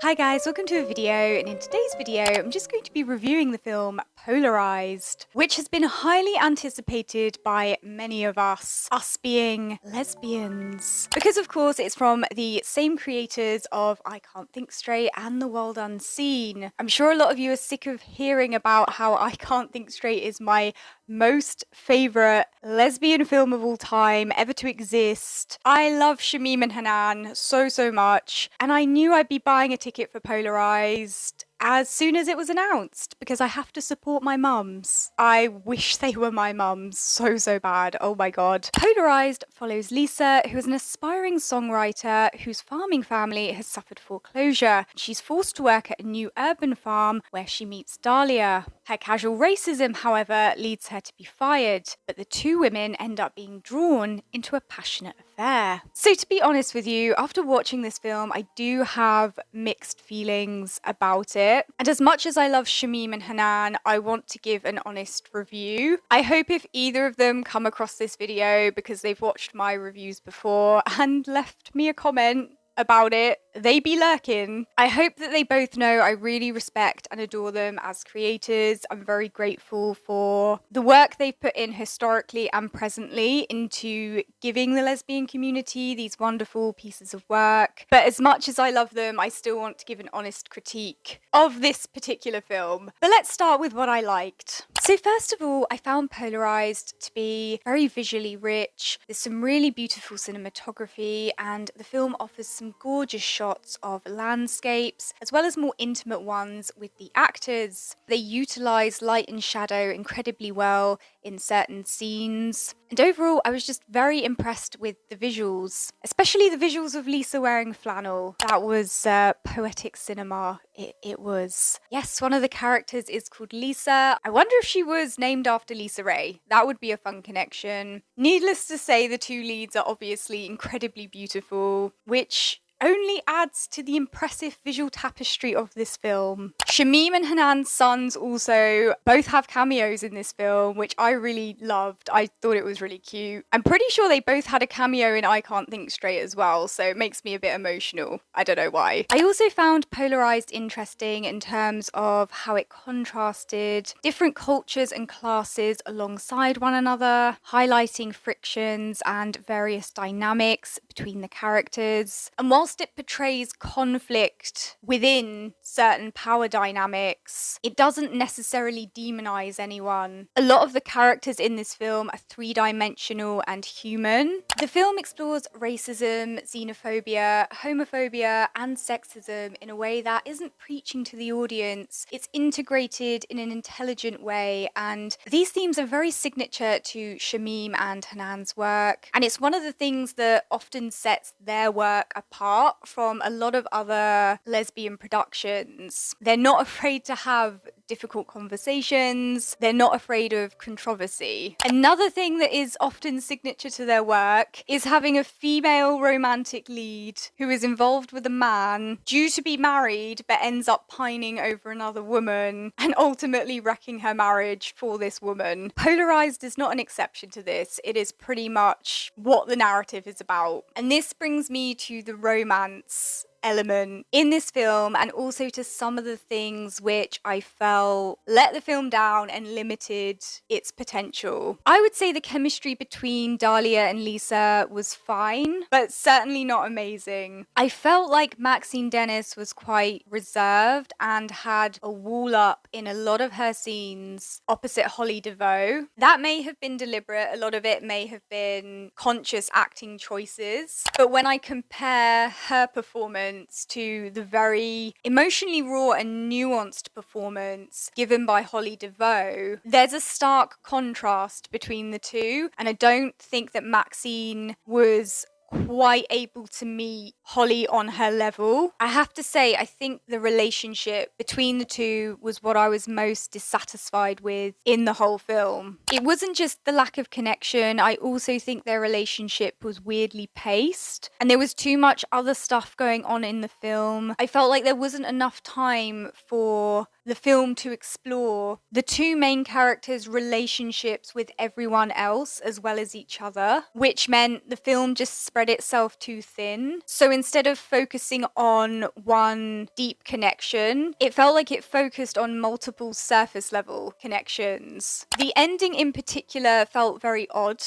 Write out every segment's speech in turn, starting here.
Hi guys, welcome to a video, and in today's video I'm just going to be reviewing the film Polarized, which has been highly anticipated by many of us being lesbians. Because of course it's from the same creators of I Can't Think Straight and The World Unseen. I'm sure a lot of you are sick of hearing about how I Can't Think Straight is my most favourite lesbian film of all time ever to exist. I love Shamim and Hanan so much, and I knew I'd be buying a ticket for Polarized as soon as it was announced because I have to support my mums. I wish they were my mums so bad. Oh my god. Polarized follows Lisa, who is an aspiring songwriter whose farming family has suffered foreclosure. She's forced to work at a new urban farm where she meets Dahlia. Her casual racism, however, leads her to be fired, but the two women end up being drawn into a passionate affair. So to be honest with you, after watching this film, I do have mixed feelings about it. And as much as I love Shamim and Hanan, I want to give an honest review. I hope if either of them come across this video because they've watched my reviews before and left me a comment about it, they be lurking. I hope that they both know I really respect and adore them as creators. I'm very grateful for the work they've put in historically and presently into giving the lesbian community these wonderful pieces of work. But as much as I love them, I still want to give an honest critique of this particular film. But let's start with what I liked. So first of all, I found Polarized to be very visually rich. There's some really beautiful cinematography, and the film offers some gorgeous shots of landscapes as well as more intimate ones with the actors. They utilise light and shadow incredibly well in certain scenes, and overall I was just very impressed with the visuals, especially the visuals of Lisa wearing flannel. That was poetic cinema. It was. Yes, one of the characters is called Lisa. I wonder if she was named after Lisa Ray. That would be a fun connection. Needless to say, the two leads are obviously incredibly beautiful, which only adds to the impressive visual tapestry of this film. Shamim and Hanan's sons also both have cameos in this film, which I really loved. I thought it was really cute. I'm pretty sure they both had a cameo in I Can't Think Straight as well, so it makes me a bit emotional. I don't know why. I also found Polarized interesting in terms of how it contrasted different cultures and classes alongside one another, highlighting frictions and various dynamics between the characters. And whilst it portrays conflict within certain power dynamics, it doesn't necessarily demonize anyone. A lot of the characters in this film are three-dimensional and human. The film explores racism, xenophobia, homophobia, and sexism in a way that isn't preaching to the audience. It's integrated in an intelligent way, and these themes are very signature to Shamim and Hanan's work, and it's one of the things that often sets their work apart from a lot of other lesbian productions. They're not afraid to have difficult conversations. They're not afraid of controversy. Another thing that is often signature to their work is having a female romantic lead who is involved with a man due to be married but ends up pining over another woman and ultimately wrecking her marriage for this woman. Polarized is not an exception to this. It is pretty much what the narrative is about. And this brings me to the romance element in this film, and also to some of the things which I felt let the film down and limited its potential. I would say the chemistry between Dahlia and Lisa was fine, but certainly not amazing. I felt like Maxine Dennis was quite reserved and had a wall up in a lot of her scenes opposite Holly DeVoe. That may have been deliberate, a lot of it may have been conscious acting choices, but when I compare her performance to the very emotionally raw and nuanced performance given by Holly DeVoe, there's a stark contrast between the two, and I don't think that Maxine was quite able to meet Holly on her level. I have to say, I think the relationship between the two was what I was most dissatisfied with in the whole film. It wasn't just the lack of connection, I also think their relationship was weirdly paced, and there was too much other stuff going on in the film. I felt like there wasn't enough time for the film to explore the two main characters' relationships with everyone else as well as each other, which meant the film just spread itself too thin. So instead of focusing on one deep connection, it felt like it focused on multiple surface level connections. The ending in particular felt very odd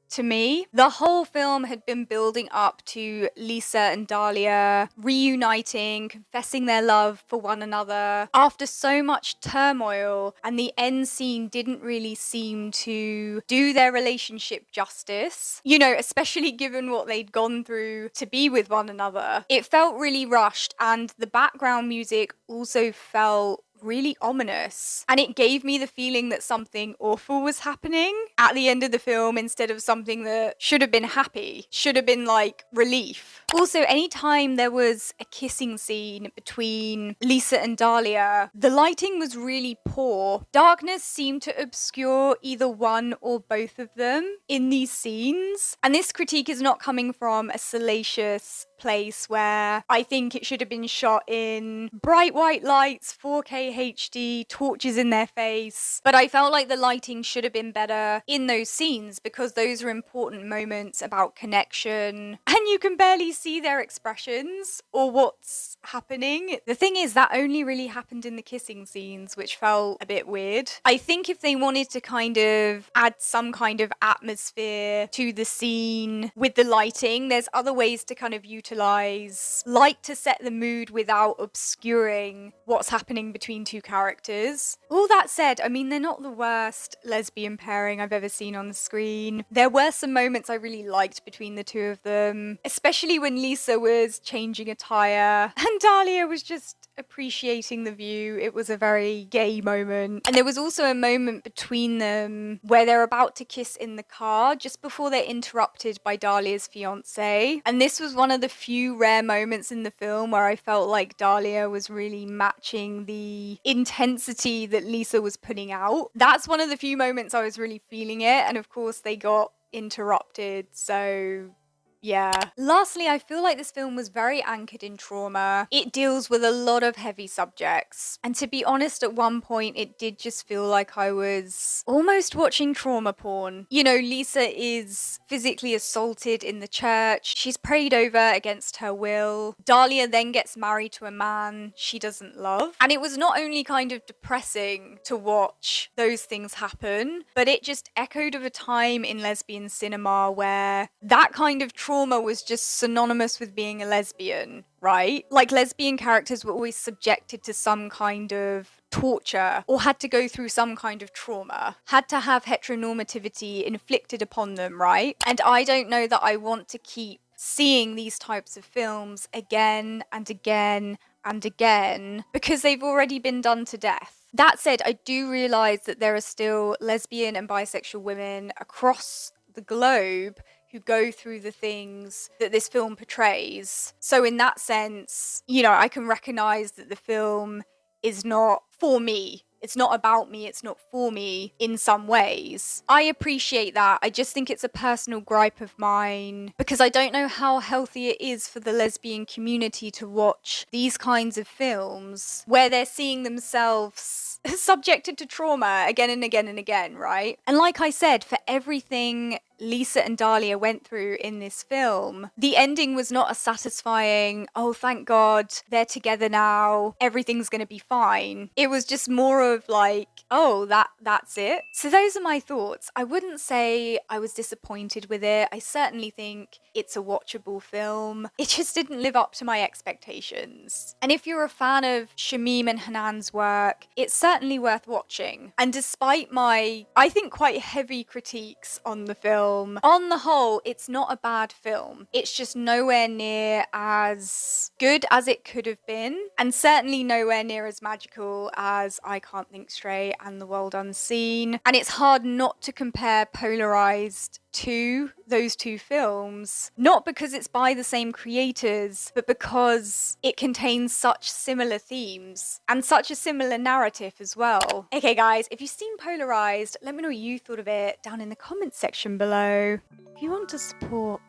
to me. The whole film had been building up to Lisa and Dahlia reuniting, confessing their love for one another after so much turmoil, and the end scene didn't really seem to do their relationship justice, you know, especially given what they'd gone through to be with one another. It felt really rushed, and the background music also felt really ominous, and it gave me the feeling that something awful was happening at the end of the film instead of something that should have been happy, should have been like relief. Also, anytime there was a kissing scene between Lisa and Dahlia, the lighting was really poor. Darkness seemed to obscure either one or both of them in these scenes, and this critique is not coming from a salacious place where I think it should have been shot in bright white lights, 4K HD, torches in their face. But I felt like the lighting should have been better in those scenes because those are important moments about connection, and you can barely see their expressions or what's happening. The thing is, that only really happened in the kissing scenes, which felt a bit weird. I think if they wanted to kind of add some kind of atmosphere to the scene with the lighting, there's other ways to kind of utilize light to set the mood without obscuring what's happening between two characters. All that said, I mean, they're not the worst lesbian pairing I've ever seen on the screen. There were some moments I really liked between the two of them, especially when Lisa was changing attire and Dahlia was just appreciating the view. It was a very gay moment. And there was also a moment between them where they're about to kiss in the car just before they're interrupted by Dahlia's fiance. And this was one of the few rare moments in the film where I felt like Dahlia was really matching the intensity that Lisa was putting out. That's one of the few moments I was really feeling it. And of course they got interrupted, so yeah. Lastly, I feel like this film was very anchored in trauma. It deals with a lot of heavy subjects. And to be honest, at one point, it did just feel like I was almost watching trauma porn. You know, Lisa is physically assaulted in the church. She's prayed over against her will. Dahlia then gets married to a man she doesn't love. And it was not only kind of depressing to watch those things happen, but it just echoed of a time in lesbian cinema where that kind of trauma was just synonymous with being a lesbian, right? Like lesbian characters were always subjected to some kind of torture or had to go through some kind of trauma, had to have heteronormativity inflicted upon them, right? And I don't know that I want to keep seeing these types of films again and again and again because they've already been done to death. That said, I do realise that there are still lesbian and bisexual women across the globe who go through the things that this film portrays. So in that sense, you know, I can recognize that the film is not for me. It's not about me, it's not for me in some ways. I appreciate that. I just think it's a personal gripe of mine because I don't know how healthy it is for the lesbian community to watch these kinds of films where they're seeing themselves subjected to trauma again and again and again, right? And like I said, for everything Lisa and Dahlia went through in this film, the ending was not a satisfying, oh, thank God, they're together now, everything's gonna be fine. It was just more of like, oh, that's it. So those are my thoughts. I wouldn't say I was disappointed with it. I certainly think it's a watchable film. It just didn't live up to my expectations. And if you're a fan of Shamim and Hanan's work, it's certainly worth watching. And despite my, I think, quite heavy critiques on the film, on the whole, it's not a bad film. It's just nowhere near as good as it could have been, and certainly nowhere near as magical as I Can't Think Straight and The World Unseen. And it's hard not to compare Polarized to those two films, not because it's by the same creators, but because it contains such similar themes and such a similar narrative as well. Okay guys, if you've seen Polarized, let me know what you thought of it down in the comments section below. If you want to support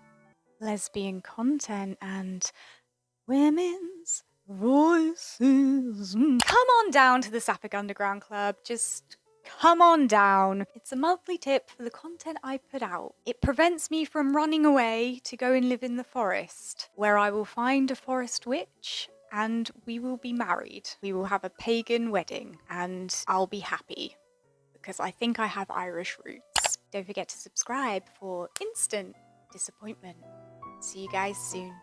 lesbian content and women's Voices. Come on down to the Sapphic Underground Club. Just come on down. It's a monthly tip for the content I put out. It prevents me from running away to go and live in the forest, where I will find a forest witch and we will be married. We will have a pagan wedding and I'll be happy because I think I have Irish roots. Don't forget to subscribe for instant disappointment. See you guys soon.